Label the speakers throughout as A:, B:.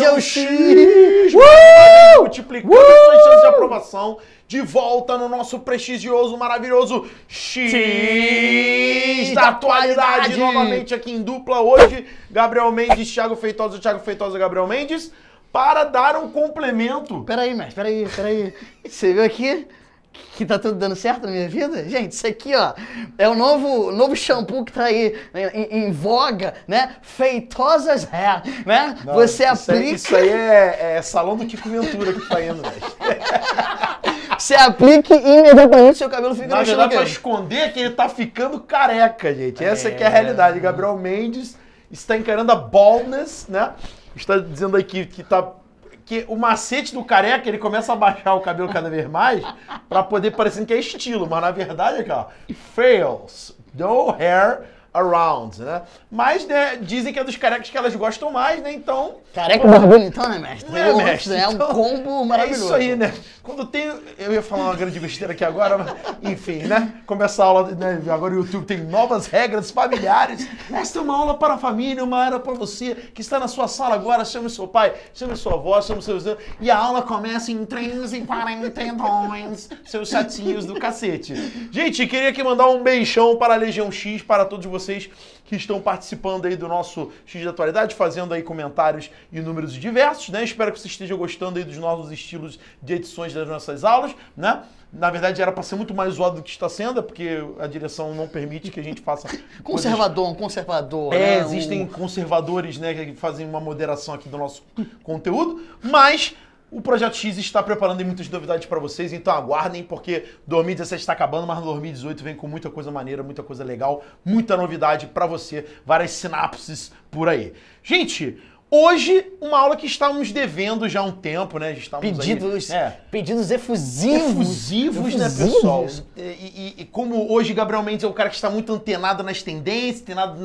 A: Legeu X!
B: Multiplicando suas chances de aprovação. De volta no nosso prestigioso, maravilhoso X da atualidade. Novamente aqui em dupla hoje, Gabriel Mendes, Thiago Feitosa, Gabriel Mendes, para dar um complemento.
A: Peraí, mestre, peraí. Você viu aqui que tá tudo dando certo na minha vida? Gente, isso aqui, ó, é o novo shampoo que tá aí em voga, né? Feitosas Hair, né?
B: Não,
A: você aplica...
B: Isso aí é salão do Kiko Ventura que tá indo, velho.
A: Você aplica e imediatamente seu cabelo fica
B: Na
A: no
B: verdade, pra
A: estilo
B: esconder que ele tá ficando careca, gente. Essa que é a realidade. Gabriel Mendes está encarando a baldness, né? Está dizendo aqui que o macete do careca, ele começa a baixar o cabelo cada vez mais pra poder parecer que é estilo. Mas na verdade, aqui, ó, fails, no hair around, né? Mas, né, dizem que é dos carecas que elas gostam mais, né? Então...
A: Careca barbudo então, né, mestre?
B: É, mestre.
A: É um
B: Então,
A: combo maravilhoso.
B: É isso aí, né? Quando tem... Eu ia falar uma grande besteira aqui agora, mas, enfim, né? Começa a aula, né? Agora o YouTube tem novas regras familiares. Esta é uma aula para a família, uma aula para você que está na sua sala agora. Chame seu pai, chame sua avó, chame seus... E a aula começa em 3 e 42, seus chatinhos do cacete. Gente, queria aqui mandar um beijão para a Legião X, para todos vocês que estão participando aí do nosso X da Atualidade, fazendo aí comentários e números diversos, né? Espero que você esteja gostando aí dos novos estilos de edições das nossas aulas, né? Na verdade, era para ser muito mais zoado do que está sendo, porque a direção não permite que a gente faça...
A: Conservador,
B: É,
A: né?
B: existem conservadores, né, que fazem uma moderação aqui do nosso conteúdo, mas... O Projeto X está preparando muitas novidades para vocês, então aguardem, porque 2017 está acabando, mas 2018 vem com muita coisa maneira, muita coisa legal, muita novidade para você, várias sinapses por aí. Gente, hoje uma aula que estávamos devendo já há um tempo, né?
A: Pedidos efusivos,
B: né, pessoal? E como hoje Gabriel Mendes é o cara que está muito antenado nas tendências, antenado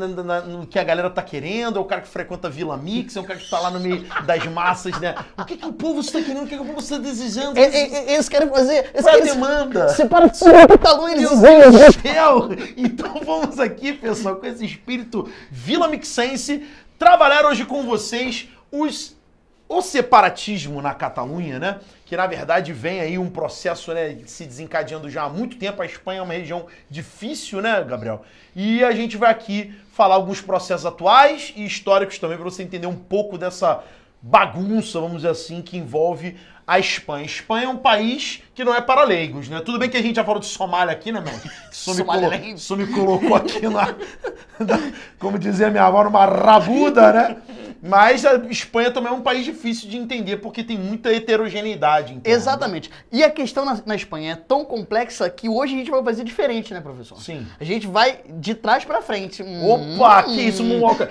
B: no que a galera tá querendo, é o cara que frequenta Vila Mix, é o cara que tá lá no meio das massas, né? O que o povo está querendo, o que o povo está desejando?
A: Eles querem fazer...
B: Qual é a demanda?
A: Separação da Catalunha,
B: Meu Deus do céu! Então vamos aqui, pessoal, com esse espírito Vila Mixense, trabalhar hoje com vocês o separatismo na Catalunha, né? Que na verdade vem aí um processo, né, se desencadeando já há muito tempo. A Espanha é uma região difícil, né, Gabriel? E a gente vai aqui falar alguns processos atuais e históricos também para você entender um pouco dessa bagunça, vamos dizer assim, que envolve a Espanha. A Espanha é um país que não é para leigos, né? Tudo bem que a gente já falou de Somália aqui, né, meu? Isso me colocou aqui como dizia minha avó, numa rabuda, né? Mas a Espanha também é um país difícil de entender, porque tem muita heterogeneidade. Então,
A: exatamente. Né? E a questão na Espanha é tão complexa que hoje a gente vai fazer diferente, né, professor?
B: Sim.
A: A gente vai de trás pra frente.
B: Opa, que isso, Moonwalker?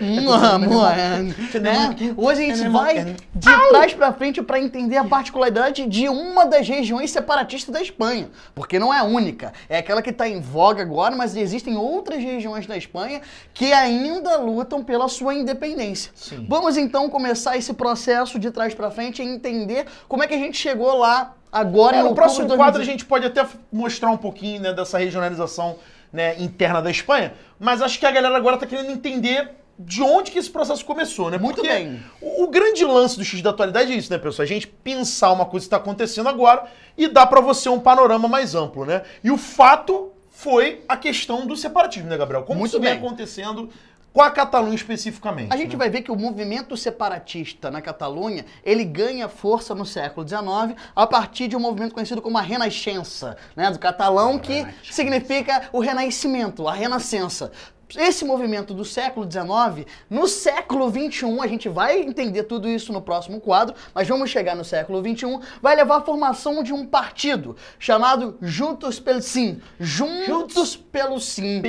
A: Né? Hoje a gente vai de trás pra frente pra entender a particularidade de uma das regiões separatistas da Espanha. Porque não é a única. É aquela que tá em voga agora, mas existem outras regiões da Espanha que ainda lutam pela sua independência.
B: Sim.
A: Vamos então começar esse processo de trás pra frente e entender como é que a gente chegou lá agora.
B: No próximo quadro a gente pode até mostrar um pouquinho, né, dessa regionalização, né, interna da Espanha, mas acho que a galera agora tá querendo entender de onde que esse processo começou, né?
A: Muito bem.
B: O grande lance do X da Atualidade é isso, né, pessoal? A gente pensar uma coisa que está acontecendo agora e dar para você um panorama mais amplo, né? E o fato foi a questão do separatismo, né, Gabriel? Como isso vem acontecendo com a Catalunha especificamente.
A: A gente vai ver que o movimento separatista na Catalunha, ele ganha força no século XIX a partir de um movimento conhecido como a Renascença, né, do catalão, que significa o renascimento, a renascença. Esse movimento do século XIX, no século XXI, a gente vai entender tudo isso no próximo quadro, mas vamos chegar no século XXI, vai levar à formação de um partido chamado Juntos pel Sim. Juntos pelo Sim.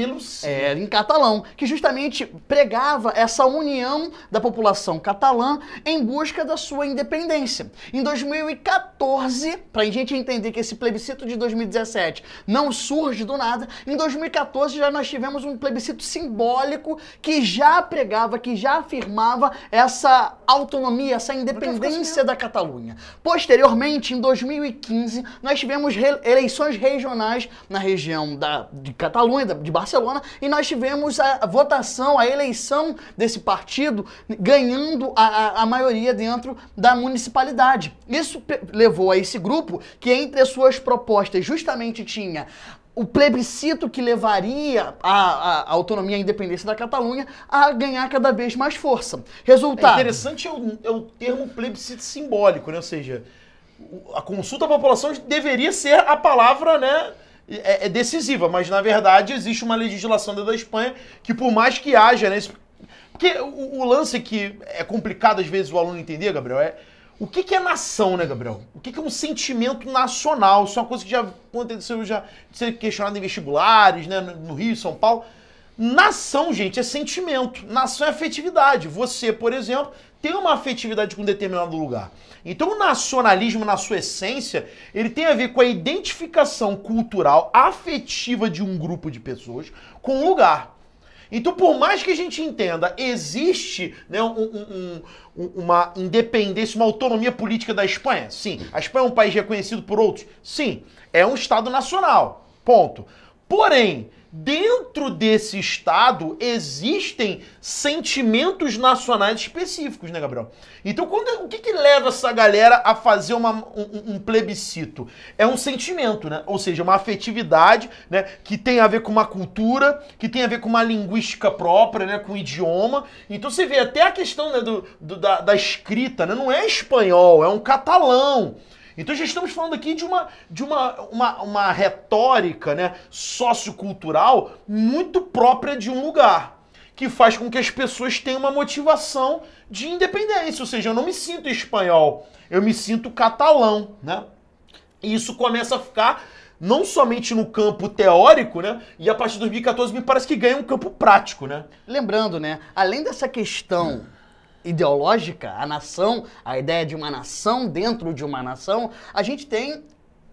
A: Em catalão, que justamente pregava essa união da população catalã em busca da sua independência. Em 2014, para a gente entender que esse plebiscito de 2017 não surge do nada, em 2014 já nós tivemos um plebiscito simbólico que já pregava, que já afirmava essa autonomia, essa independência da Catalunha. Posteriormente, em 2015, nós tivemos eleições regionais na região de Catalunha, de Barcelona, e nós tivemos a votação, a eleição desse partido ganhando a maioria dentro da municipalidade. Isso levou a esse grupo que, entre as suas propostas, justamente tinha o plebiscito que levaria a autonomia e a independência da Catalunha a ganhar cada vez mais força. Resultado...
B: Interessante é o termo plebiscito simbólico, né? Ou seja, a consulta à população deveria ser a palavra, né, decisiva, mas na verdade existe uma legislação dentro da Espanha que, por mais que haja, né, porque o lance que é complicado às vezes o aluno entender, Gabriel, o que é nação, né, Gabriel? O que é um sentimento nacional? Isso é uma coisa que já aconteceu, já ser questionado em vestibulares, né, no Rio e São Paulo. Nação, gente, é sentimento. Nação é afetividade. Você, por exemplo, tem uma afetividade com um determinado lugar. Então o nacionalismo, na sua essência, ele tem a ver com a identificação cultural, afetiva de um grupo de pessoas com um lugar. Então, por mais que a gente entenda, existe, né, uma independência, uma autonomia política da Espanha? Sim. A Espanha é um país reconhecido por outros? Sim. É um Estado nacional. Ponto. Porém, dentro desse Estado existem sentimentos nacionais específicos, né, Gabriel? Então, o que leva essa galera a fazer um plebiscito? É um sentimento, né? Ou seja, uma afetividade, né, que tem a ver com uma cultura, que tem a ver com uma linguística própria, né, com um idioma. Então você vê até a questão, né, da escrita, né? Não é espanhol, é um catalão. Então já estamos falando aqui de uma retórica, né, sociocultural muito própria de um lugar, que faz com que as pessoas tenham uma motivação de independência. Ou seja, eu não me sinto espanhol, eu me sinto catalão, né? E isso começa a ficar não somente no campo teórico, né? E a partir de 2014 me parece que ganha um campo prático, né?
A: Lembrando, né, além dessa questão ideológica, a nação, a ideia de uma nação dentro de uma nação, a gente tem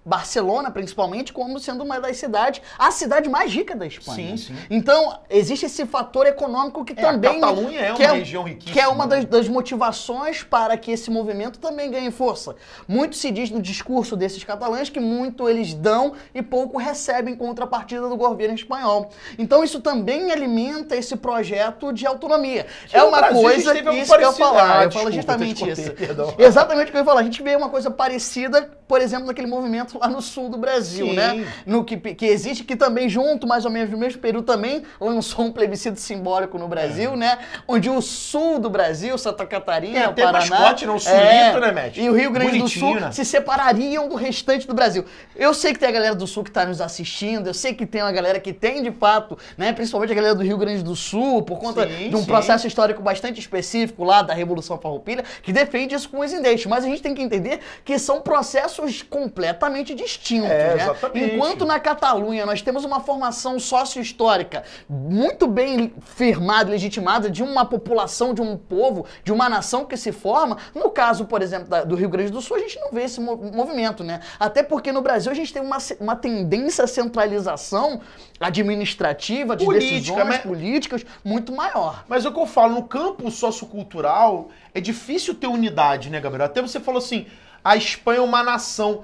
A: Barcelona, principalmente, como sendo uma das cidades, a cidade mais rica da Espanha.
B: Sim, sim.
A: Então, existe esse fator econômico que também...
B: A Catalunha é uma região riquíssima.
A: Que é uma das motivações para que esse movimento também ganhe força. Muito se diz no discurso desses catalães que muito eles dão e pouco recebem em contrapartida do governo espanhol. Então, isso também alimenta esse projeto de autonomia.
B: Que
A: é uma coisa,
B: isso
A: que eu falar. Eu
B: desculpa,
A: falo justamente isso.
B: Perdão.
A: Exatamente o que eu ia falar. A gente vê uma coisa parecida, por exemplo, naquele movimento lá no sul do Brasil,
B: Sim.
A: né? No que existe, que também junto, mais ou menos no mesmo período, também lançou um plebiscito simbólico no Brasil, né? Onde o sul do Brasil, Santa Catarina,
B: até
A: Paraná...
B: mascote, não? Sulito, né, Matt?
A: E o Rio Grande do Sul,
B: né?
A: se separariam do restante do Brasil. Eu sei que tem a galera do Sul que está nos assistindo, eu sei que tem uma galera que tem, de fato, né? Principalmente a galera do Rio Grande do Sul, por conta de um processo histórico bastante específico lá da Revolução Farroupilha, que defende isso com os indeixos. Mas a gente tem que entender que são processos completamente distintos, né?
B: Exatamente.
A: Enquanto na Catalunha nós temos uma formação sócio-histórica muito bem firmada e legitimada de uma população, de um povo, de uma nação que se forma, no caso, por exemplo, do Rio Grande do Sul, a gente não vê esse movimento, né? Até porque no Brasil a gente tem uma tendência à centralização administrativa, de decisões políticas muito maior.
B: Mas é o que eu falo, no campo sociocultural é difícil ter unidade, né, Gabriel? Até você falou assim, a Espanha é uma nação.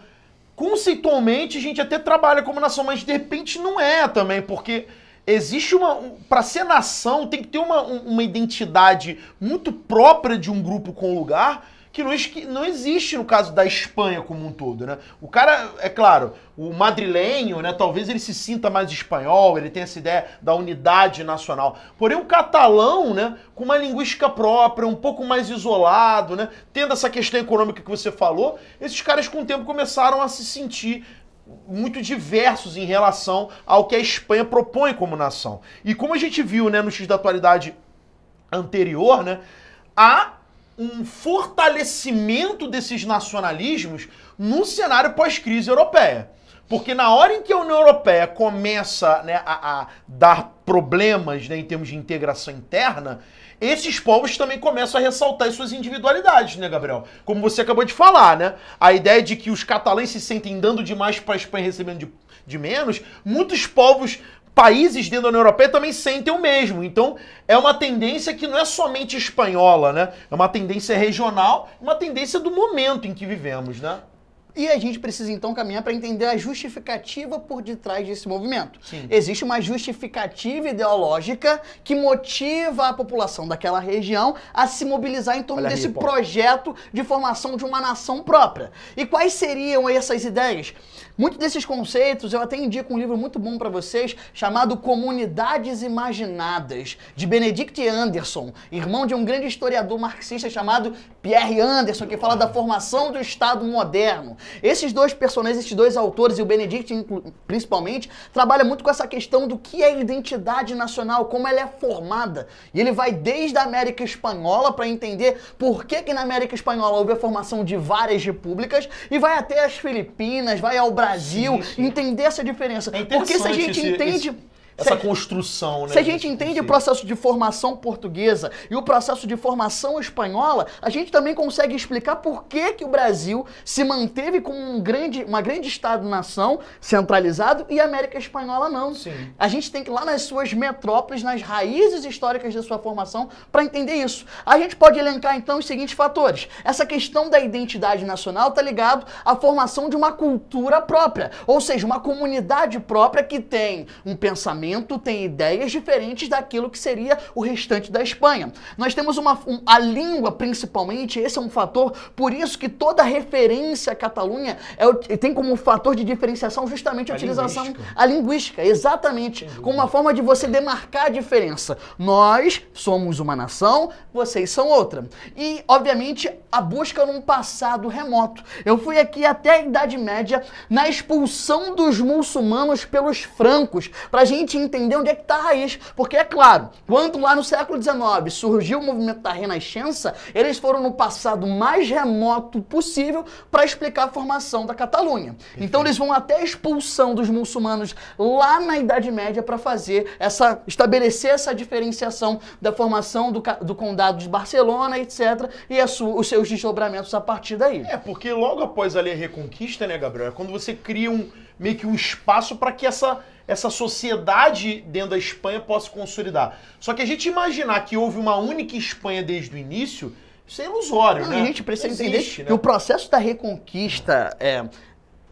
B: Conceitualmente, a gente até trabalha como nação, mas de repente não é também, porque existe para ser nação, tem que ter uma identidade muito própria de um grupo com lugar, que não existe no caso da Espanha como um todo, né? O cara, é claro, o madrilenho, né, talvez ele se sinta mais espanhol, ele tem essa ideia da unidade nacional. Porém, o catalão, né, com uma linguística própria, um pouco mais isolado, né, tendo essa questão econômica que você falou, esses caras com o tempo começaram a se sentir muito diversos em relação ao que a Espanha propõe como nação. E como a gente viu, né, no X da atualidade anterior, né, há um fortalecimento desses nacionalismos no cenário pós-crise europeia. Porque na hora em que a União Europeia começa, né, a dar problemas, né, em termos de integração interna, esses povos também começam a ressaltar as suas individualidades, né, Gabriel? Como você acabou de falar, né? A ideia de que os catalães se sentem dando demais para a Espanha e recebendo de menos, muitos povos países dentro da União Europeia também sentem o mesmo. Então, é uma tendência que não é somente espanhola, né? É uma tendência regional, uma tendência do momento em que vivemos, né?
A: E a gente precisa então caminhar para entender a justificativa por detrás desse movimento.
B: Sim.
A: Existe uma justificativa ideológica que motiva a população daquela região a se mobilizar em torno desse projeto de formação de uma nação própria. E quais seriam essas ideias? Muitos desses conceitos eu até indico um livro muito bom para vocês chamado Comunidades Imaginadas, de Benedict Anderson, irmão de um grande historiador marxista chamado Pierre Anderson, que fala da formação do Estado moderno. Esses dois personagens, esses dois autores, e o Benedict principalmente, trabalha muito com essa questão do que é identidade nacional, como ela é formada. E ele vai desde a América Espanhola para entender por que na América Espanhola houve a formação de várias repúblicas, e vai até as Filipinas, vai ao Brasil, entender essa diferença. Porque se a gente entende...
B: Essa construção, né?
A: Se a gente entende o processo de formação portuguesa e o processo de formação espanhola, a gente também consegue explicar por que o Brasil se manteve como uma grande Estado-nação centralizado e a América Espanhola não.
B: Sim.
A: A gente tem que ir lá nas suas metrópoles, nas raízes históricas da sua formação, para entender isso. A gente pode elencar, então, os seguintes fatores. Essa questão da identidade nacional está ligado à formação de uma cultura própria, ou seja, uma comunidade própria que tem um pensamento, tem ideias diferentes daquilo que seria o restante da Espanha. Nós temos a língua, principalmente, esse é um fator, por isso que toda referência à Catalunha tem como fator de diferenciação justamente a utilização, a linguística, exatamente, como uma forma de você demarcar a diferença. Nós somos uma nação, vocês são outra. E, obviamente, a busca num passado remoto. Eu fui aqui até a Idade Média na expulsão dos muçulmanos pelos francos, pra gente entender onde é que está a raiz. Porque, é claro, quando lá no século XIX surgiu o movimento da Renascença, eles foram no passado mais remoto possível para explicar a formação da Catalunha. Então eles vão até a expulsão dos muçulmanos lá na Idade Média para estabelecer essa diferenciação da formação do Condado de Barcelona, etc., e os seus desdobramentos a partir daí.
B: Porque logo após ali a Reconquista, né, Gabriel, é quando você cria meio que um espaço para que essa sociedade dentro da Espanha possa se consolidar. Só que a gente imaginar que houve uma única Espanha desde o início, isso é ilusório, né?
A: A gente precisa entender que o processo da Reconquista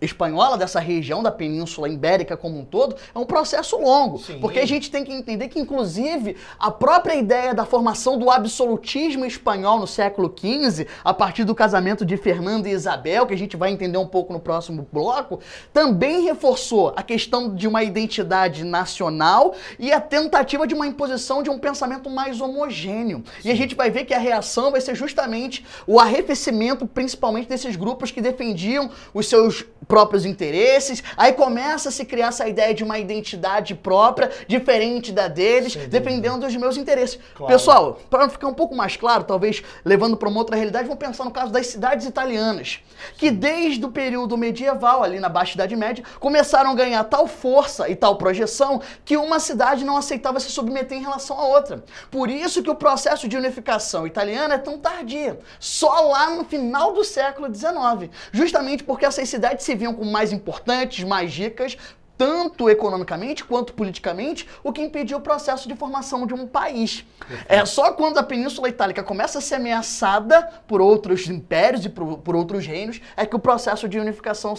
A: espanhola, dessa região da Península Ibérica como um todo, é um processo longo. Sim. Porque a gente tem que entender que, inclusive, a própria ideia da formação do absolutismo espanhol no século XV, a partir do casamento de Fernando e Isabel, que a gente vai entender um pouco no próximo bloco, também reforçou a questão de uma identidade nacional e a tentativa de uma imposição de um pensamento mais homogêneo. Sim. E a gente vai ver que a reação vai ser justamente o arrefecimento, principalmente desses grupos que defendiam os seus próprios interesses, aí começa a se criar essa ideia de uma identidade própria, diferente da deles, dependendo dos meus interesses. Claro. Pessoal, para ficar um pouco mais claro, talvez levando para uma outra realidade, vamos pensar no caso das cidades italianas, que desde o período medieval, ali na Baixa Idade Média, começaram a ganhar tal força e tal projeção que uma cidade não aceitava se submeter em relação à outra. Por isso que o processo de unificação italiana é tão tardio, só lá no final do século XIX, justamente porque essas cidades se viam como mais importantes, mais ricas, tanto economicamente quanto politicamente, o que impediu o processo de formação de um país. É só quando a Península Itálica começa a ser ameaçada por outros impérios e por outros reinos, é que o processo de unificação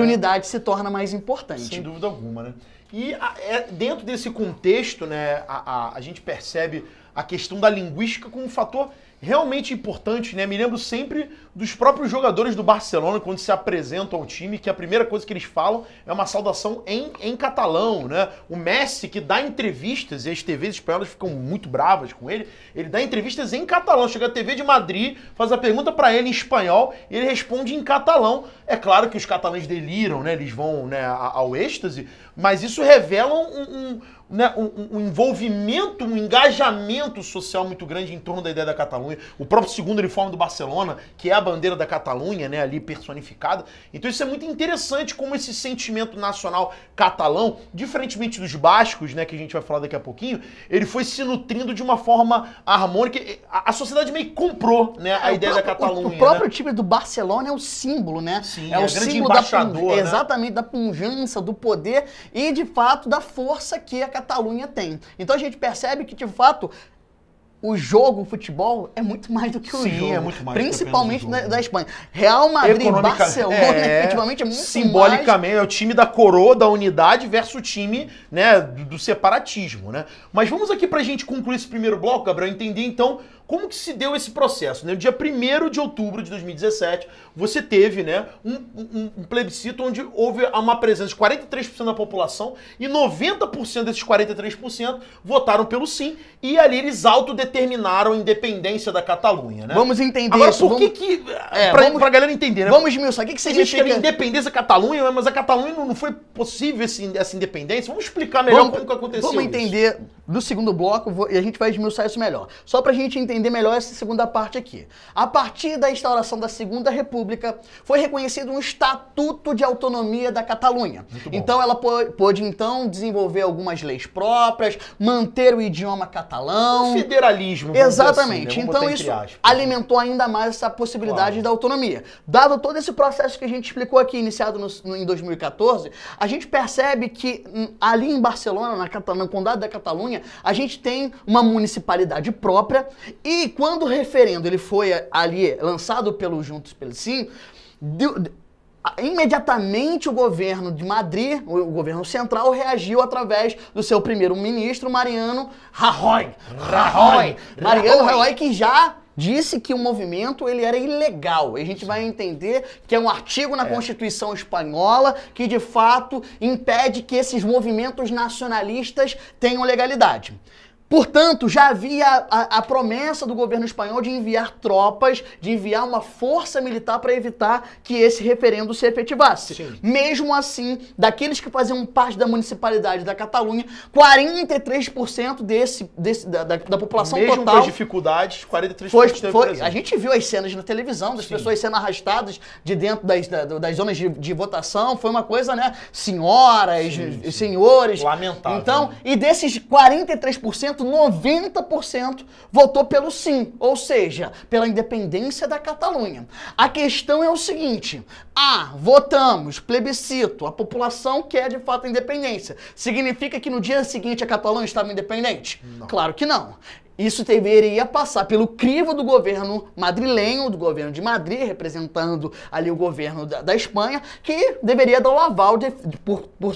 A: unidade se torna mais importante.
B: Sem dúvida alguma, né? E dentro desse contexto, né, a gente percebe a questão da linguística como um fator realmente importante, né? Me lembro sempre dos próprios jogadores do Barcelona, quando se apresentam ao time, que a primeira coisa que eles falam é uma saudação em catalão, né? O Messi, que dá entrevistas, e as TVs espanholas ficam muito bravas com ele, ele dá entrevistas em catalão. Chega a TV de Madrid, faz a pergunta para ele em espanhol, e ele responde em catalão. É claro que os catalães deliram, né? Eles vão, né, ao êxtase, mas isso revela um envolvimento, um engajamento social muito grande em torno da ideia da Catalunha. Catalunha, o próprio segundo uniforme do Barcelona, que é a bandeira da Catalunha, né, ali personificada. Então isso é muito interessante como esse sentimento nacional catalão, diferentemente dos bascos, né, que a gente vai falar daqui a pouquinho, ele foi se nutrindo de uma forma harmônica. A sociedade meio que comprou, né, a ideia da Catalunha.
A: O próprio time do Barcelona é o símbolo, né?
B: Sim,
A: é o
B: grande
A: símbolo
B: embaixador, né?
A: exatamente, da pujança, do poder e, de fato, da força que a Catalunha tem. Então a gente percebe que, de fato, o jogo, o futebol, é muito mais do que o jogo.
B: É muito mais.
A: Principalmente da Espanha. Real Madrid e Barcelona, efetivamente, é muito
B: simbolicamente, é o time da coroa, da unidade, versus o time, né, do separatismo, né? Mas vamos aqui pra gente concluir esse primeiro bloco, Gabriel, entender, então, como que se deu esse processo, né? No dia 1º de outubro de 2017, você teve, né, um plebiscito onde houve uma presença de 43% da população e 90% desses 43% votaram pelo sim, e ali eles autodeterminaram a independência da Catalunha, né?
A: Vamos entender
B: agora,
A: isso.
B: Por que pra galera entender, né?
A: Vamos esmiuçar, o que significa...
B: Existe a independência da Catalunha, mas a Catalunha não foi possível essa independência. Vamos explicar melhor como que aconteceu
A: Vamos entender no segundo bloco e a gente vai esmiuçar isso melhor. Só pra gente entender melhor essa segunda parte aqui. A partir da instauração da Segunda República, foi reconhecido um Estatuto de Autonomia da Catalunha. Então ela pôde, então, desenvolver algumas leis próprias, manter o idioma catalão.
B: O federalismo.
A: Exatamente.
B: Assim, né?
A: Então isso alimentou ainda mais essa possibilidade da autonomia. Dado todo esse processo que a gente explicou aqui, iniciado em 2014, a gente percebe que ali em Barcelona, no condado da Catalunha, a gente tem uma municipalidade própria e quando o referendo ele foi ali lançado pelo Juntos pelo Sim, imediatamente o governo de Madrid, o governo central, reagiu através do seu primeiro-ministro, Mariano Rajoy. Mariano Rajoy, que já disse que o movimento ele era ilegal. E a gente vai entender que é um artigo na Constituição Espanhola que, de fato, impede que esses movimentos nacionalistas tenham legalidade. Portanto, já havia a promessa do governo espanhol de enviar tropas, de enviar uma força militar para evitar que esse referendo se efetivasse. Sim. Mesmo assim, daqueles que faziam parte da municipalidade da Catalunha, 43% da população
B: mesmo
A: total...
B: Mesmo com as dificuldades, 43%
A: A gente viu as cenas na televisão, das pessoas sendo arrastadas de dentro das zonas de votação. Foi uma coisa, né? Senhoras, senhores...
B: Lamentável.
A: Então, e desses 43%, 90% votou pelo sim, ou seja, pela independência da Catalunha. A questão é o seguinte: votamos, plebiscito, a população quer de fato a independência. Significa que no dia seguinte a Catalunha estava independente? Não. Claro que não. Isso deveria passar pelo crivo do governo madrilenho, do governo de Madrid, representando ali o governo da Espanha, que deveria dar o aval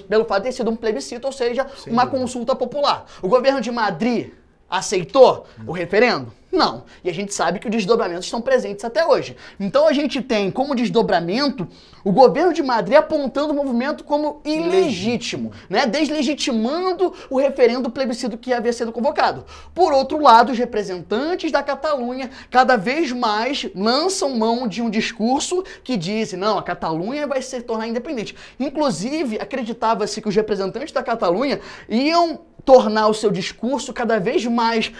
A: pelo fato de ter sido um plebiscito, ou seja, uma consulta popular. O governo de Madrid aceitou o referendo? Não. E a gente sabe que os desdobramentos estão presentes até hoje. Então a gente tem como desdobramento o governo de Madrid apontando o movimento como ilegítimo, né? Deslegitimando o referendo plebiscito que havia sido convocado. Por outro lado, os representantes da Catalunha cada vez mais lançam mão de um discurso que diz, não, a Catalunha vai se tornar independente. Inclusive, acreditava-se que os representantes da Catalunha iam tornar o seu discurso cada vez mais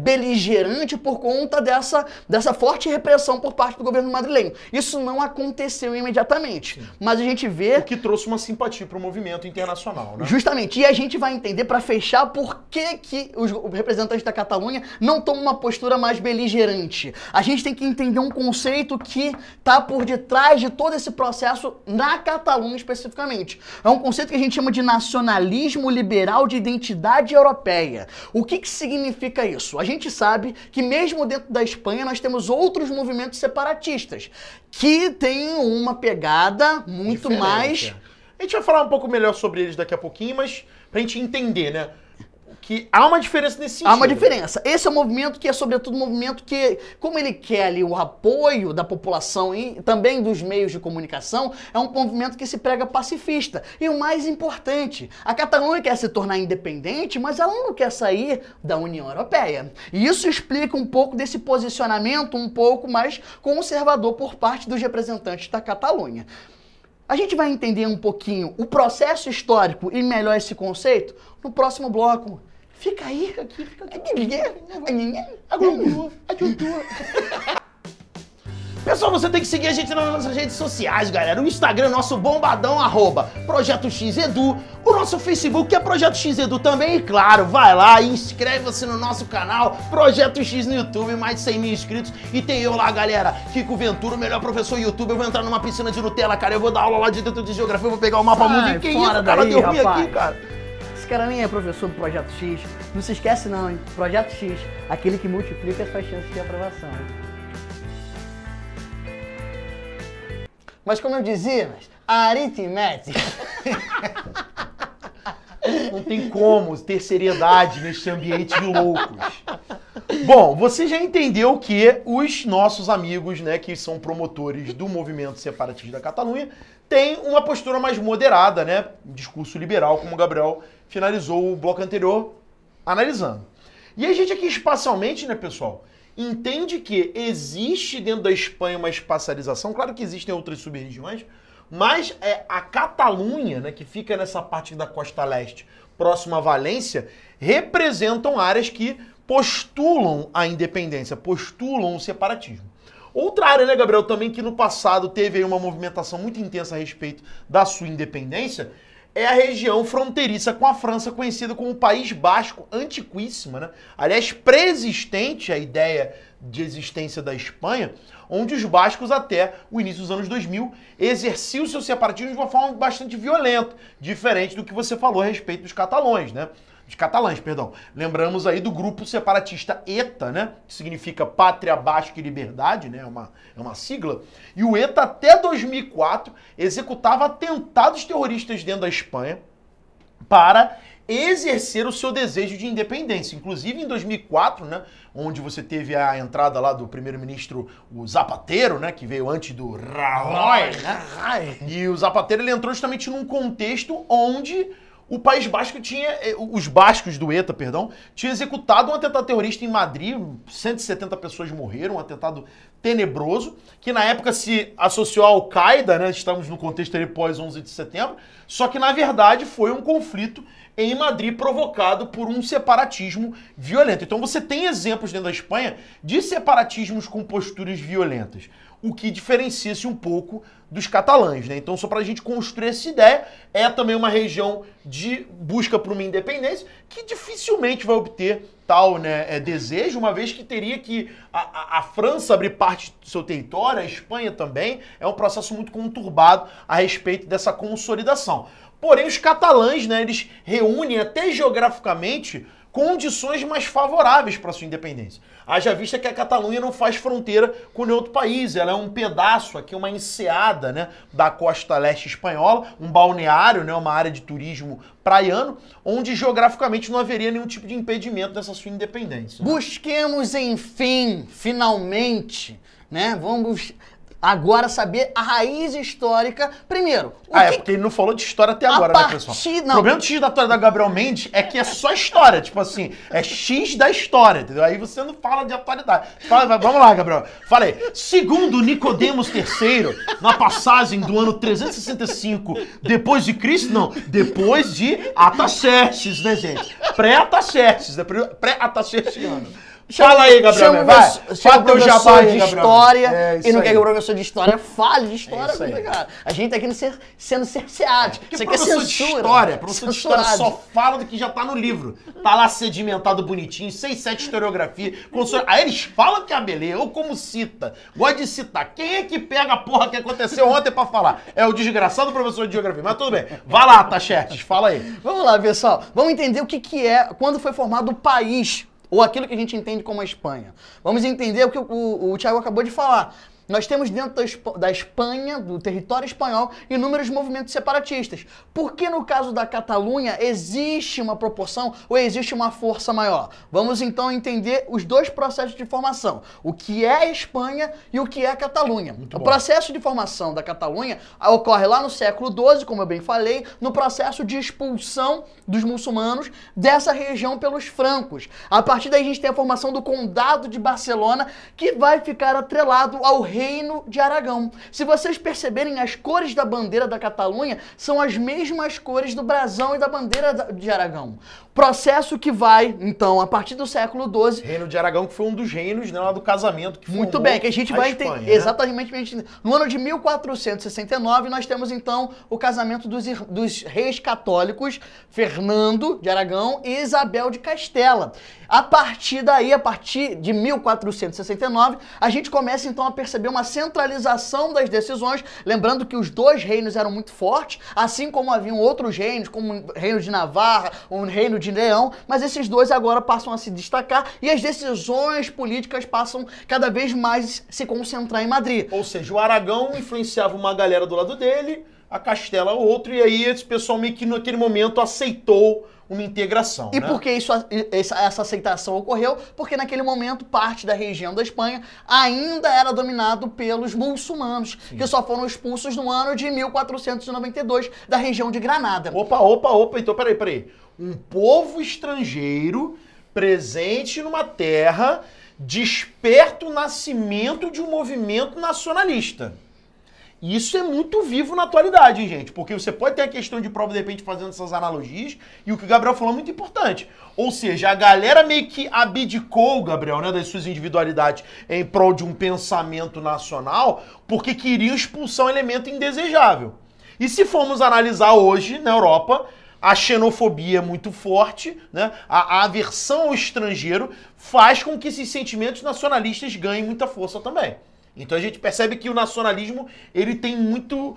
A: beligerante por conta dessa forte repressão por parte do governo madrilenho. Isso não aconteceu imediatamente, mas a gente vê...
B: O que trouxe uma simpatia para o movimento internacional, né?
A: Justamente, e a gente vai entender, para fechar, por que os representantes da Catalunha não tomam uma postura mais beligerante. A gente tem que entender um conceito que está por detrás de todo esse processo na Catalunha especificamente. É um conceito que a gente chama de nacionalismo liberal de identidade europeia. O que significa isso? A gente sabe que mesmo dentro da Espanha nós temos outros movimentos separatistas que têm uma pegada muito mais...
B: A gente vai falar um pouco melhor sobre eles daqui a pouquinho, mas pra gente entender, né? Que há uma diferença nesse sentido.
A: Há uma diferença. Esse é um movimento que é, sobretudo, um movimento que, como ele quer ali o apoio da população e também dos meios de comunicação, é um movimento que se prega pacifista. E o mais importante, a Catalunha quer se tornar independente, mas ela não quer sair da União Europeia. E isso explica um pouco desse posicionamento um pouco mais conservador por parte dos representantes da Catalunha. A gente vai entender um pouquinho o processo histórico e melhor esse conceito no próximo bloco. Fica aí.
B: Fica aqui, fica aqui. Pessoal, você tem que seguir a gente nas nossas redes sociais, galera. O Instagram, nosso bombadão, Projeto X Edu. O nosso Facebook, que é Projeto X Edu também. E claro, vai lá e inscreve-se no nosso canal, Projeto X no YouTube, mais de 100 mil inscritos. E tem eu lá, galera, Kiko Ventura, o melhor professor YouTube. Eu vou entrar numa piscina de Nutella, cara. Eu vou dar aula lá de dentro de geografia, eu vou pegar o mapa mundo. Que isso, cara, deu ruim aqui, cara.
A: Esse cara nem é professor do Projeto X. Não se esquece não, hein? Projeto X, aquele que multiplica as suas chances de aprovação. Mas como eu dizia, a aritmética...
B: Não tem como ter seriedade neste ambiente de loucos. Bom, você já entendeu que os nossos amigos, né, que são promotores do movimento separatista da Catalunha, têm uma postura mais moderada, né? Um discurso liberal, como o Gabriel finalizou o bloco anterior analisando. E a gente aqui espacialmente, né, pessoal, entende que existe dentro da Espanha uma espacialização, claro que existem outras sub-regiões, mas a Catalunha, né, que fica nessa parte da costa leste, próxima a Valência, representam áreas que postulam a independência, postulam o separatismo. Outra área, né, Gabriel, também que no passado teve aí uma movimentação muito intensa a respeito da sua independência, é a região fronteiriça com a França, conhecida como País Basco, antiquíssima, né? Aliás, pré-existente a ideia de existência da Espanha, onde os bascos até o início dos anos 2000 exerciam o seu separatismo de uma forma bastante violenta, diferente do que você falou a respeito dos catalães, né? Dos catalães, perdão. Lembramos aí do grupo separatista ETA, né? Que significa Pátria Basca e Liberdade, né? É uma sigla. E o ETA, até 2004, executava atentados terroristas dentro da Espanha para exercer o seu desejo de independência. Inclusive em 2004, né? Onde você teve a entrada lá do primeiro-ministro, o Zapatero, né? Que veio antes do Rajoy, né? E o Zapatero, ele entrou justamente num contexto onde o País Basco os bascos do ETA, perdão, tinham executado um atentado terrorista em Madrid, 170 pessoas morreram, um atentado tenebroso, que na época se associou à Al-Qaeda, né? Estamos no contexto ali pós 11 de setembro, só que na verdade foi um conflito em Madrid provocado por um separatismo violento. Então você tem exemplos dentro da Espanha de separatismos com posturas violentas, o que diferencia-se um pouco dos catalães, né? Então, só para a gente construir essa ideia, é também uma região de busca por uma independência que dificilmente vai obter tal, né, desejo, uma vez que teria que a França abrir parte do seu território, a Espanha também, é um processo muito conturbado a respeito dessa consolidação. Porém, os catalães, né, eles reúnem até geograficamente condições mais favoráveis para sua independência. Haja vista que a Catalunha não faz fronteira com nenhum outro país, ela é um pedaço aqui, uma enseada, né, da costa leste espanhola, um balneário, né, uma área de turismo praiano, onde geograficamente não haveria nenhum tipo de impedimento dessa sua independência.
A: Busquemos, enfim, finalmente, né, vamos agora saber a raiz histórica. Primeiro,
B: porque ele não falou de história até agora, né, pessoal? O problema do X da história da Gabriel Mendes é que é só história, tipo assim, é X da história, entendeu? Aí você não fala de atualidade. Fala, vamos lá, Gabriel. Fala aí. Segundo Nicodemos III, na passagem do ano 365 depois de Cristo, não, depois de Ataxerxes, né, gente? Pré-Ataxerxes, né? Pré-Ataxerxiano. Fala aí, Gabriel, vai.
A: Fala teu jabá de história e não quer que o professor de história fale de história, complicado. A gente tá aqui sendo cerceado.
B: Isso aqui é censura. Professor de história só fala do que já tá no livro. Tá lá sedimentado bonitinho, 6, 7 historiografia. Aí eles falam que é a beleza, ou como cita. Gosta de citar. Quem é que pega a porra que aconteceu ontem pra falar? É o desgraçado professor de geografia. Mas tudo bem. Vai lá, Tachetes, fala aí.
A: Vamos lá, pessoal. Vamos entender o que é, quando foi formado o país, ou aquilo que a gente entende como a Espanha. Vamos entender o que o Thiago acabou de falar. Nós temos dentro da Espanha, do território espanhol, inúmeros movimentos separatistas. Por que no caso da Catalunha existe uma proporção ou existe uma força maior? Vamos então entender os dois processos de formação. O que é a Espanha e o que é a Catalunha. O processo de formação da Catalunha ocorre lá no século XII, como eu bem falei, no processo de expulsão dos muçulmanos dessa região pelos francos. A partir daí a gente tem a formação do Condado de Barcelona, que vai ficar atrelado ao Reino de Aragão. Se vocês perceberem, as cores da bandeira da Catalunha são as mesmas cores do brasão e da bandeira de Aragão. Processo que vai, então, a partir do século XII...
B: Reino de Aragão, que foi um dos reinos, né, lá do casamento que
A: Muito bem, que a gente vai
B: Espanha,
A: ter...
B: né?
A: Exatamente. No ano de 1469, nós temos, então, o casamento dos reis católicos, Fernando de Aragão e Isabel de Castela. A partir daí, a partir de 1469, a gente começa, então, a perceber uma centralização das decisões, lembrando que os dois reinos eram muito fortes, assim como haviam outros reinos, como o reino de Navarra, o reino de Leão, mas esses dois agora passam a se destacar e as decisões políticas passam cada vez mais a se concentrar em Madrid.
B: Ou seja, o Aragão influenciava uma galera do lado dele, a Castela outro, e aí esse pessoal meio que naquele momento aceitou uma integração.
A: E
B: né?
A: por que essa aceitação ocorreu? Porque naquele momento parte da região da Espanha ainda era dominado pelos muçulmanos, que só foram expulsos no ano de 1492 da região de Granada.
B: Opa, então peraí. Um povo estrangeiro presente numa terra desperta o nascimento de um movimento nacionalista. Isso é muito vivo na atualidade, hein, gente? Porque você pode ter a questão de prova, de repente, fazendo essas analogias, e o que o Gabriel falou é muito importante. Ou seja, a galera meio que abdicou, Gabriel, né, das suas individualidades em prol de um pensamento nacional, porque queriam expulsar um elemento indesejável. E se formos analisar hoje, na Europa, a xenofobia é muito forte, né? A aversão ao estrangeiro faz com que esses sentimentos nacionalistas ganhem muita força também. Então a gente percebe que o nacionalismo, ele tem muito...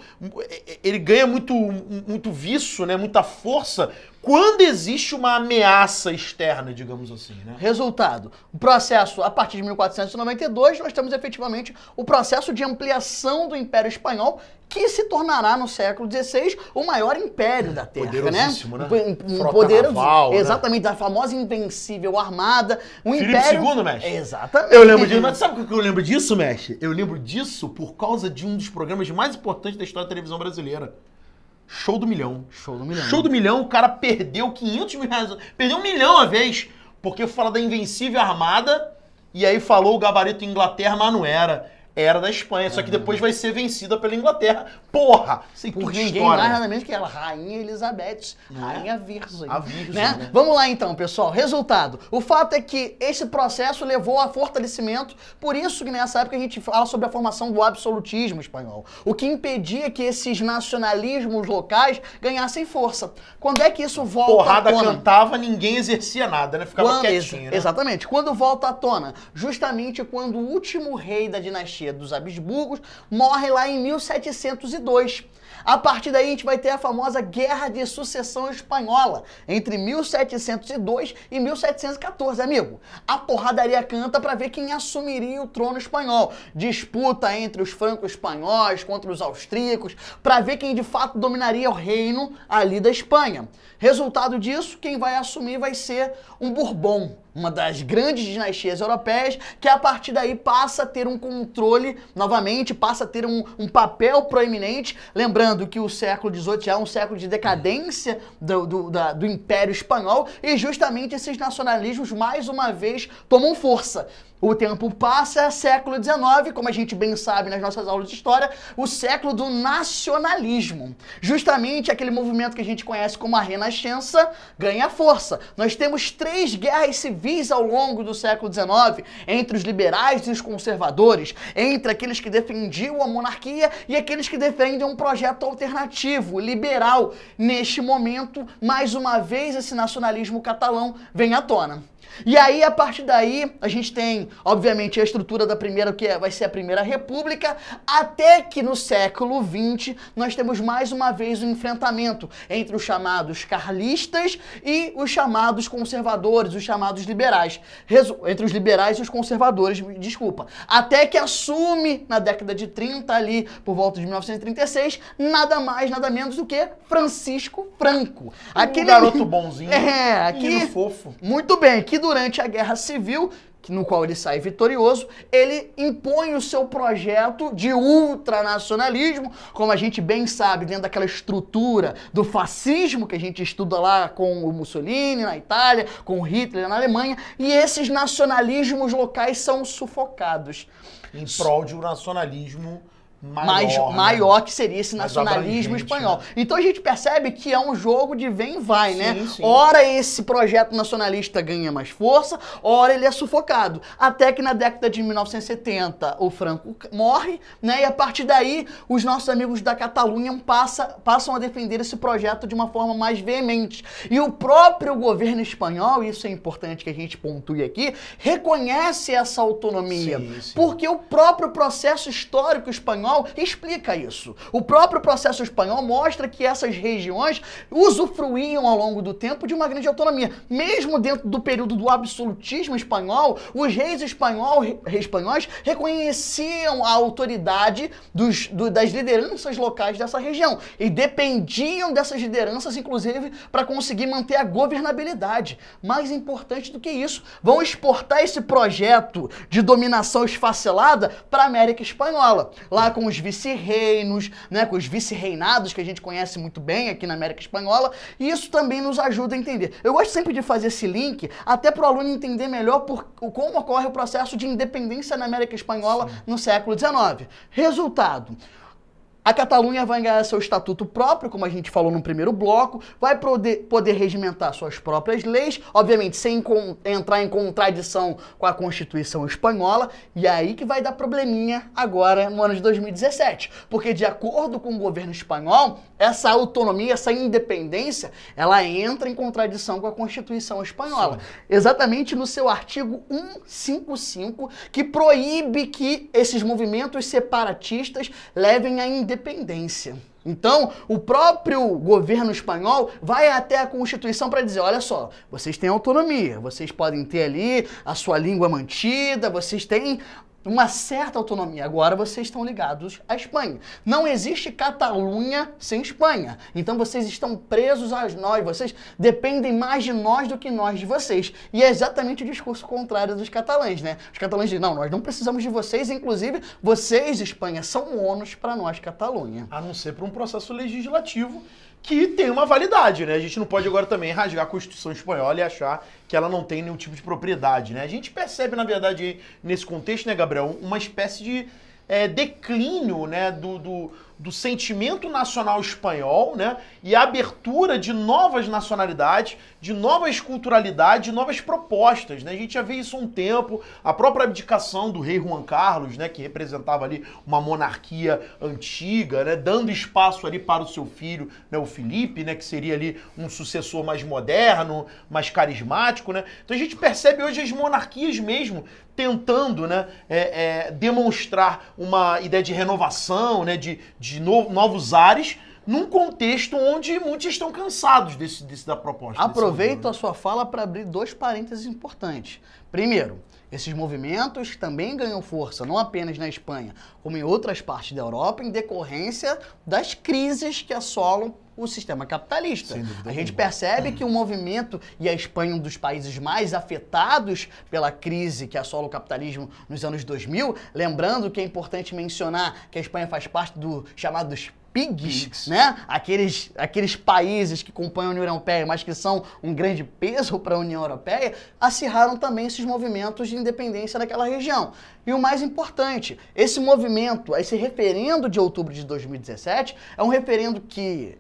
B: ele ganha muito viço, né? Muita força quando existe uma ameaça externa, digamos assim, né?
A: Resultado, o processo, a partir de 1492, nós temos efetivamente o processo de ampliação do Império Espanhol, que se tornará no século XVI o maior império da Terra,
B: Poderosíssimo, né?
A: Frota
B: naval,
A: exatamente, da famosa Invencível Armada.
B: Filipe
A: Império...
B: II, mestre?
A: Exatamente.
B: Eu lembro disso, mas sabe por que eu lembro disso, mestre? Eu lembro disso por causa de um dos programas mais importantes da história da televisão brasileira. Show do Milhão.
A: Show do Milhão.
B: Show do Milhão, o cara perdeu 500 mil reais, perdeu 1 milhão a vez, porque fala da Invencível Armada, e aí falou o gabarito Inglaterra, mas não era. Era da Espanha, só que depois vai ser vencida pela Inglaterra. Porra! Sei
A: Por
B: tudo
A: ninguém
B: história.
A: mais, nada menos que ela, Rainha Elizabeth, Rainha Virgem.
B: A Virgem,
A: né?
B: né?
A: Vamos lá então, pessoal. Resultado. O fato é que esse processo levou a fortalecimento, por isso que nessa época a gente fala sobre a formação do absolutismo espanhol. O que impedia que esses nacionalismos locais ganhassem força. Quando é que isso volta
B: Porrada
A: à tona?
B: cantava, ninguém exercia nada, né? Ficava quietinho, né?
A: Exatamente. Quando volta à tona? Justamente quando o último rei da dinastia dos Habsburgos morre lá em 1702. A partir daí a gente vai ter a famosa Guerra de Sucessão Espanhola, entre 1702 e 1714, amigo. A porradaria canta para ver quem assumiria o trono espanhol. Disputa entre os franco-espanhóis contra os austríacos, para ver quem de fato dominaria o reino ali da Espanha. Resultado disso, quem vai assumir vai ser um Bourbon, uma das grandes dinastias europeias, que a partir daí passa a ter um controle, novamente, passa a ter um papel proeminente, lembrando que o século XVIII já é um século de decadência do Império Espanhol, e justamente esses nacionalismos, mais uma vez, tomam força. O tempo passa, século XIX, como a gente bem sabe nas nossas aulas de história, o século do nacionalismo. Justamente aquele movimento que a gente conhece como a Renascença ganha força. Nós temos 3 guerras civis ao longo do século XIX, entre os liberais e os conservadores, entre aqueles que defendiam a monarquia e aqueles que defendem um projeto alternativo, liberal. Neste momento, mais uma vez, esse nacionalismo catalão vem à tona. E aí, a partir daí, a gente tem, obviamente, a estrutura da primeira, que vai ser a Primeira República, até que no século XX nós temos mais uma vez um enfrentamento entre os chamados carlistas e os chamados conservadores, os chamados liberais. Entre os liberais e os conservadores, desculpa. Até que assume, na década de 30, ali, por volta de 1936, nada mais, nada menos do que Francisco Franco.
B: Aquele garoto bonzinho,
A: menino
B: fofo.
A: Muito bem, que durante a Guerra Civil, no qual ele sai vitorioso, ele impõe o seu projeto de ultranacionalismo, como a gente bem sabe, dentro daquela estrutura do fascismo que a gente estuda lá com o Mussolini na Itália, com o Hitler na Alemanha, e esses nacionalismos locais são sufocados.
B: Em prol de um nacionalismo
A: maior que seria esse nacionalismo
B: abrangente,
A: espanhol.
B: né?
A: Então a gente percebe que é um jogo de vem e vai,
B: Sim,
A: né?
B: sim.
A: Ora esse projeto nacionalista ganha mais força, ora ele é sufocado. Até que na década de 1970 o Franco morre, né? E a partir daí os nossos amigos da Catalunha passam a defender esse projeto de uma forma mais veemente. E o próprio governo espanhol, isso é importante que a gente pontue aqui, reconhece essa autonomia.
B: Sim, sim.
A: Porque o próprio processo histórico espanhol explica isso. O próprio processo espanhol mostra que essas regiões usufruíam ao longo do tempo de uma grande autonomia. Mesmo dentro do período do absolutismo espanhol, os reis espanhóis reconheciam a autoridade das lideranças locais dessa região e dependiam dessas lideranças, inclusive, para conseguir manter a governabilidade. Mais importante do que isso, vão exportar esse projeto de dominação esfacelada para a América Espanhola. Lá com os vice-reinos, né, com os vice-reinados que a gente conhece muito bem aqui na América Espanhola, e isso também nos ajuda a entender. Eu gosto sempre de fazer esse link, até para o aluno entender melhor como ocorre o processo de independência na América Espanhola no século XIX. Resultado: a Catalunha vai ganhar seu estatuto próprio, como a gente falou no primeiro bloco, vai poder regimentar suas próprias leis, obviamente sem entrar em contradição com a Constituição espanhola, e é aí que vai dar probleminha agora no ano de 2017, porque de acordo com o governo espanhol, essa autonomia, essa independência, ela entra em contradição com a Constituição espanhola. Sim. Exatamente no seu artigo 155, que proíbe que esses movimentos separatistas levem à independência. Então, o próprio governo espanhol vai até a Constituição para dizer, olha só, vocês têm autonomia, vocês podem ter ali a sua língua mantida, vocês têm uma certa autonomia. Agora vocês estão ligados à Espanha. Não existe Catalunha sem Espanha. Então vocês estão presos a nós. Vocês dependem mais de nós do que nós de vocês. E é exatamente o discurso contrário dos catalães, né? Os catalães dizem, não, nós não precisamos de vocês. Inclusive, vocês, Espanha, são ônus para nós, Catalunha.
B: A não ser por um processo legislativo que tem uma validade, né? A gente não pode agora também rasgar a Constituição espanhola e achar que ela não tem nenhum tipo de propriedade, né? A gente percebe, na verdade, nesse contexto, né, Gabriel, uma espécie de declínio, né, do sentimento nacional espanhol, né, e a abertura de novas nacionalidades, de novas culturalidades, de novas propostas, né? A gente já vê isso há um tempo, a própria abdicação do rei Juan Carlos, né, que representava ali uma monarquia antiga, né, dando espaço ali para o seu filho, né, o Felipe, né, que seria ali um sucessor mais moderno, mais carismático, né? Então a gente percebe hoje as monarquias mesmo tentando, né, demonstrar uma ideia de renovação, né, de novos ares, num contexto onde muitos estão cansados da proposta.
A: Aproveito a sua fala para abrir dois parênteses importantes. Primeiro, esses movimentos também ganham força, não apenas na Espanha, como em outras partes da Europa, em decorrência das crises que assolam o sistema capitalista. A gente percebe que o movimento, e a Espanha um dos países mais afetados pela crise que assola o capitalismo nos anos 2000, lembrando que é importante mencionar que a Espanha faz parte do chamados PIGs, né? Aqueles países que compõem a União Europeia, mas que são um grande peso para a União Europeia, acirraram também esses movimentos de independência daquela região. E o mais importante, esse movimento, esse referendo de outubro de 2017, é um referendo que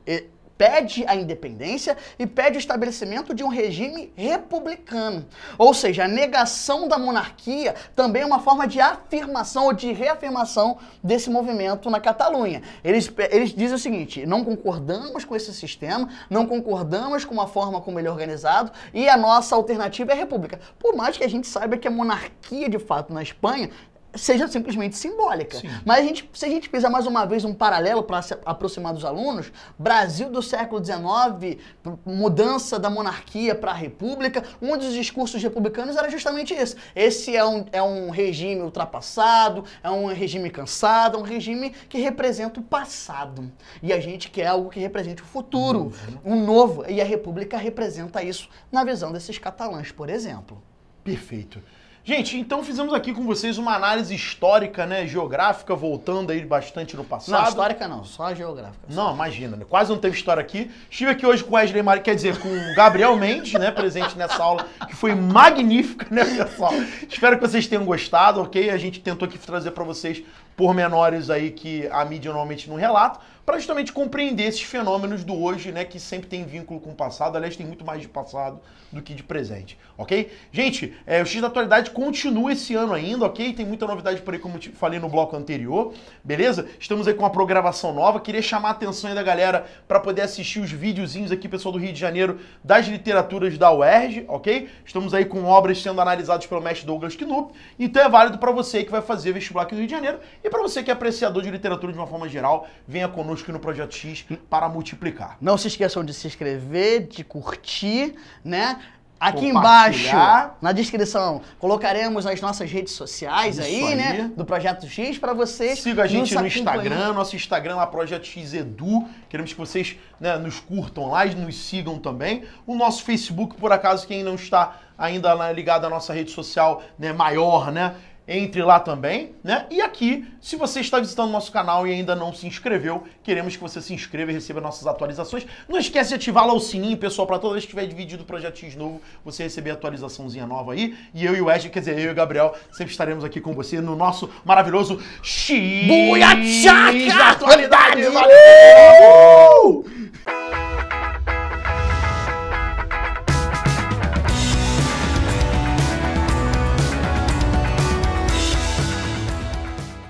A: pede a independência e pede o estabelecimento de um regime republicano. Ou seja, a negação da monarquia também é uma forma de afirmação ou de reafirmação desse movimento na Catalunha. Eles dizem o seguinte, não concordamos com esse sistema, não concordamos com a forma como ele é organizado e a nossa alternativa é a república. Por mais que a gente saiba que a monarquia, de fato, na Espanha seja simplesmente simbólica. Sim. Mas se a gente fizer mais uma vez um paralelo para se aproximar dos alunos, Brasil do século XIX, mudança da monarquia para a república, um dos discursos republicanos era justamente esse. Esse é um regime ultrapassado, é um regime cansado, é um regime que representa o passado. E a gente quer algo que represente o futuro, um novo. E a república representa isso na visão desses catalães, por exemplo.
B: Perfeito. Gente, então fizemos aqui com vocês uma análise histórica, né, geográfica, voltando aí bastante no passado.
A: Não, histórica não, só geográfica.
B: Não, imagina, né? Quase não teve história aqui. Estive aqui hoje com o Wesley Maria, quer dizer, com o Gabriel Mendes, né, presente nessa aula, que foi magnífica, né, pessoal? Espero que vocês tenham gostado, ok? A gente tentou aqui trazer para vocês pormenores aí que a mídia normalmente não relata, para justamente compreender esses fenômenos do hoje, né, que sempre tem vínculo com o passado, aliás, tem muito mais de passado do que de presente, ok? Gente, o X da Atualidade continua esse ano ainda, ok? Tem muita novidade por aí, como eu falei no bloco anterior, beleza? Estamos aí com uma programação nova, queria chamar a atenção aí da galera para poder assistir os videozinhos aqui, pessoal do Rio de Janeiro, das literaturas da UERJ, ok? Estamos aí com obras sendo analisadas pelo mestre Douglas Knupp, então é válido para você que vai fazer vestibular aqui no Rio de Janeiro e para você que é apreciador de literatura de uma forma geral, venha conosco aqui no Projeto X para multiplicar.
A: Não se esqueçam de se inscrever, de curtir, né? Aqui embaixo, na descrição, colocaremos as nossas redes sociais aí, né? Do Projeto X para vocês.
B: Siga a gente no Instagram, nosso Instagram lá, Projeto X Edu. Queremos que vocês, né, nos curtam lá e nos sigam também. O nosso Facebook, por acaso, quem não está ainda ligado à nossa rede social, né, maior, né? Entre lá também, né? E aqui, se você está visitando o nosso canal e ainda não se inscreveu, queremos que você se inscreva e receba nossas atualizações. Não esquece de ativar lá o sininho, pessoal, para toda vez que tiver vídeo do Projeto X novo, você receber a atualizaçãozinha nova aí. E eu e o Wesley, quer dizer, eu e o Gabriel, sempre estaremos aqui com você no nosso maravilhoso X
A: da Atualidade!
B: Valeu!